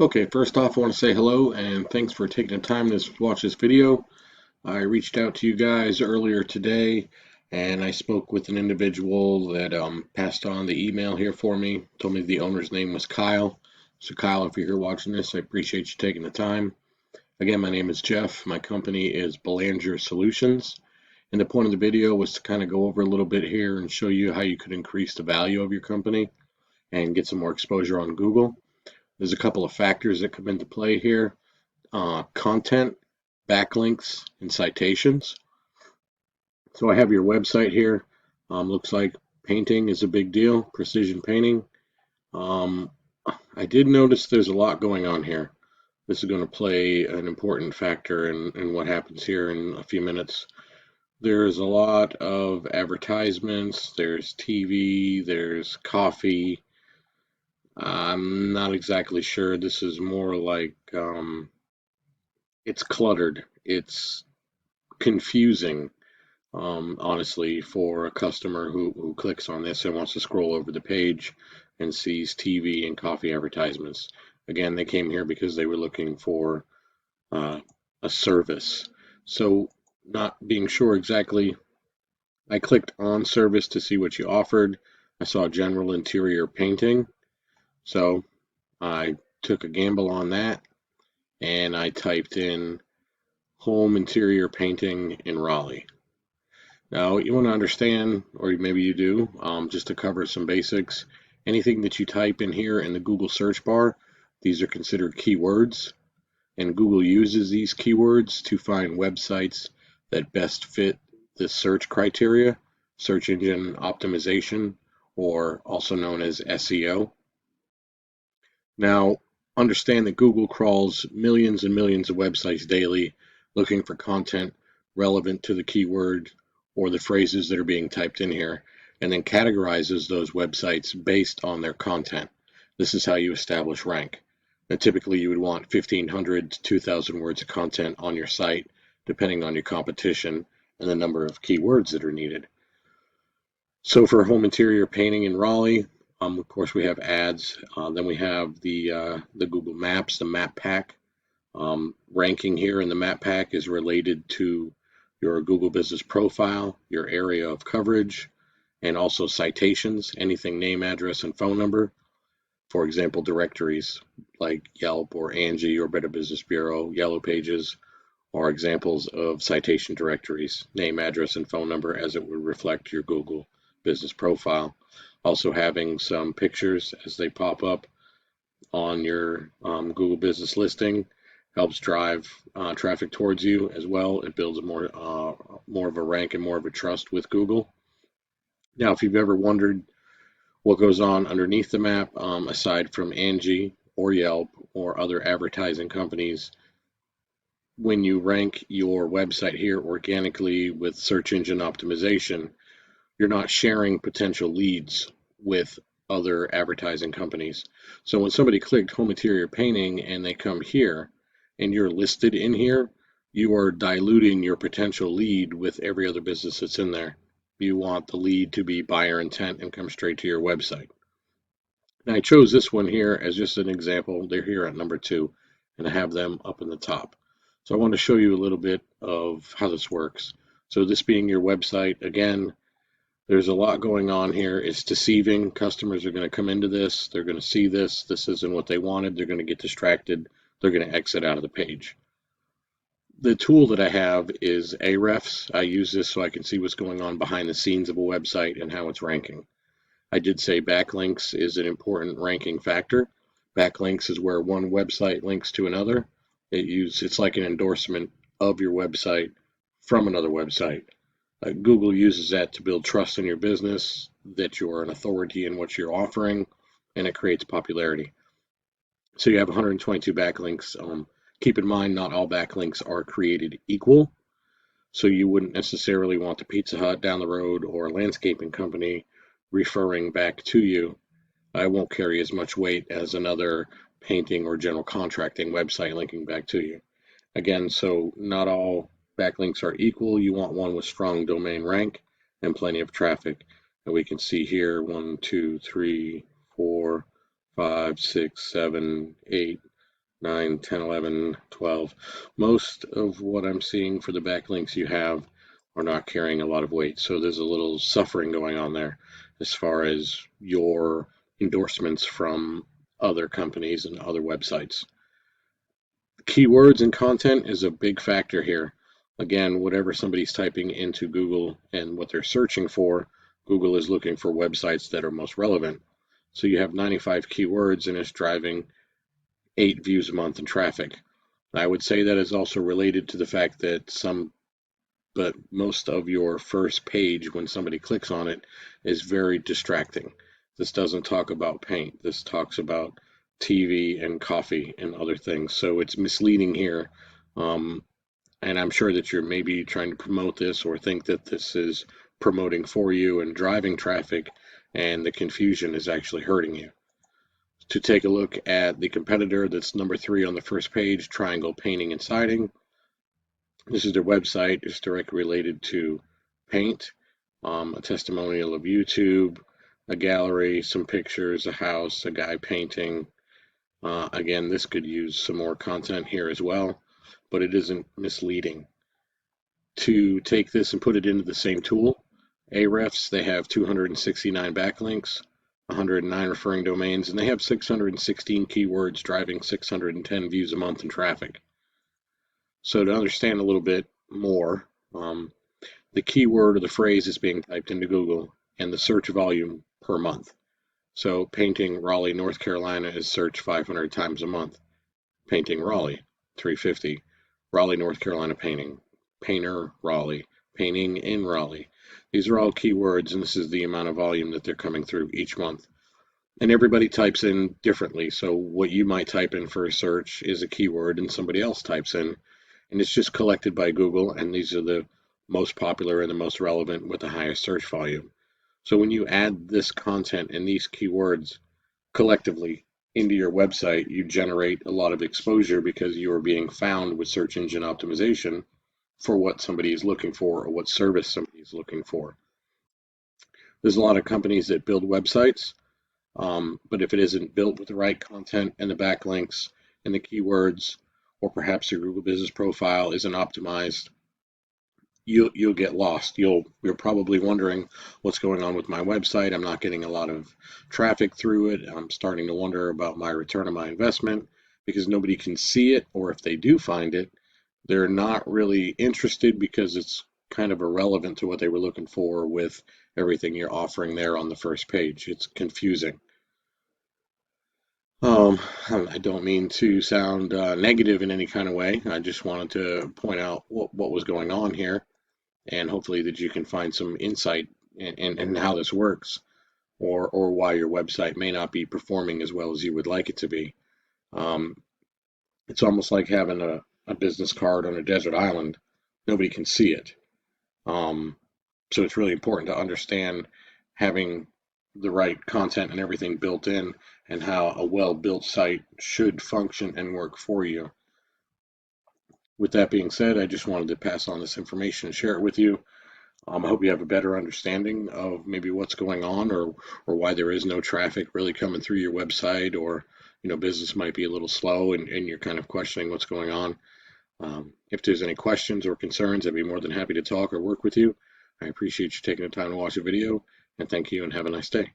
Okay, first off, I want to say hello and thanks for taking the time to watch this video. I reached out to you guys earlier today and I spoke with an individual that passed on the email here for me, told me the owner's name was Kyle. So, Kyle, if you're here watching this, I appreciate you taking the time. Again, my name is Jeff. My company is Belanger Solutions. And the point of the video was to kind of go over a little bit here and show you how you could increase the value of your company and get some more exposure on Google. There's a couple of factors that come into play here. Content, backlinks, and citations. So I have your website here. Looks like painting is a big deal, precision painting. Um, I did notice there's a lot going on here. This is going to play an important factor in what happens here in a few minutes. There's a lot of advertisements, there's TV, there's coffee. I'm not exactly sure. This is more like it's cluttered. It's confusing, honestly, for a customer who clicks on this and wants to scroll over the page and sees TV and coffee advertisements. Again, they came here because they were looking for uh, a service. So, not being sure exactly, I clicked on service to see what you offered. I saw general interior painting. So, I took a gamble on that and I typed in home interior painting in Raleigh. Now, you want to understand, or maybe you do, just to cover some basics, anything that you type in here in the Google search bar, these are considered keywords, and Google uses these keywords to find websites that best fit the search criteria, search engine optimization, or also known as SEO. Now, understand that Google crawls millions and millions of websites daily looking for content relevant to the keyword or the phrases that are being typed in here, and then categorizes those websites based on their content. This is how you establish rank. Now, typically, you would want 1,500 to 2,000 words of content on your site, depending on your competition and the number of keywords that are needed. So for home interior painting in Raleigh, of course we have ads. Then we have the Google Maps, the map pack. Ranking here in the map pack is related to your Google business profile, your area of coverage, and also citations, anything name, address, and phone number. For example, directories like Yelp or Angie or Better Business Bureau, Yellow Pages, are examples of citation directories, name, address, and phone number as it would reflect your Google business profile. Also having some pictures as they pop up on your Google business listing helps drive traffic towards you as well. It builds more of a rank and more of a trust with Google. Now, if you've ever wondered what goes on underneath the map, aside from Angie or Yelp or other advertising companies, when you rank your website here organically with search engine optimization, you're not sharing potential leads with other advertising companies. So when somebody clicked home interior painting and they come here and you're listed in here, you are diluting your potential lead with every other business that's in there. You want the lead to be buyer intent and come straight to your website. Now I chose this one here as just an example. They're here at number 2 and I have them up in the top. So I want to show you a little bit of how this works. So this being your website, again, there's a lot going on here. It's deceiving. Customers are going to come into this. They're going to see this. This isn't what they wanted. They're going to get distracted. They're going to exit out of the page. The tool that I have is Ahrefs. I use this so I can see what's going on behind the scenes of a website and how it's ranking. I did say backlinks is an important ranking factor. Backlinks is where one website links to another. It's like an endorsement of your website from another website. Google uses that to build trust in your business, that you're an authority in what you're offering, and it creates popularity. So you have 122 backlinks. Keep in mind, not all backlinks are created equal. So you wouldn't necessarily want the Pizza Hut down the road or a landscaping company referring back to you. I won't carry as much weight as another painting or general contracting website linking back to you. Again, so not all backlinks are equal. You want one with strong domain rank and plenty of traffic. And we can see here 1, 2, 3, 4, 5, 6, 7, 8. 9, 10, 11, 12. Most of what I'm seeing for the backlinks you have are not carrying a lot of weight. So there's a little suffering going on there as far as your endorsements from other companies and other websites. Keywords and content is a big factor here. Again, whatever somebody's typing into Google and what they're searching for, Google is looking for websites that are most relevant. So you have 95 keywords and it's driving 8 views a month in traffic. I would say that is also related to the fact that but most of your first page, when somebody clicks on it, is very distracting. This doesn't talk about paint. This talks about TV and coffee and other things. So it's misleading here. Um, and I'm sure that you're maybe trying to promote this or think that this is promoting for you and driving traffic, and the confusion is actually hurting you. To take a look at the competitor that's number 3 on the first page, Triangle Painting and Siding. This is their website. It's directly related to paint, a testimonial of YouTube, a gallery, some pictures, a house, a guy painting. Again, this could use some more content here as well, but it isn't misleading. To take this and put it into the same tool, Ahrefs, they have 269 backlinks, 109 referring domains, and they have 616 keywords driving 610 views a month in traffic. So to understand a little bit more, the keyword or the phrase is being typed into Google and the search volume per month. So painting Raleigh, North Carolina is searched 500 times a month. Painting Raleigh, 350. Raleigh, North Carolina painting. Painter Raleigh. Painting in Raleigh. These are all keywords, and this is the amount of volume that they're coming through each month. And everybody types in differently. So what you might type in for a search is a keyword, and somebody else types in. And it's just collected by Google, and these are the most popular and the most relevant with the highest search volume. So when you add this content and these keywords collectively into your website, you generate a lot of exposure because you are being found with search engine optimization for what somebody is looking for or what service somebody is looking for. There's a lot of companies that build websites, but if it isn't built with the right content and the backlinks and the keywords, or perhaps your Google Business Profile isn't optimized, you'll get lost. You're probably wondering what's going on with my website. I'm not getting a lot of traffic through it. I'm starting to wonder about my return on my investment because nobody can see it, or if they do find it, they're not really interested because it's kind of irrelevant to what they were looking for with everything you're offering there on the first page. It's confusing. I don't mean to sound negative in any kind of way. I just wanted to point out what was going on here, and hopefully that you can find some insight in how this works, or why your website may not be performing as well as you would like it to be. Um, it's almost like having a business card on a desert island. Nobody can see it. So it's really important to understand having the right content and everything built in and how a well-built site should function and work for you. With that being said, I just wanted to pass on this information and share it with you. I hope you have a better understanding of maybe what's going on, or why there is no traffic really coming through your website, or business might be a little slow and you're kind of questioning what's going on. If there's any questions or concerns, I'd be more than happy to talk or work with you. I appreciate you taking the time to watch the video, and thank you and have a nice day.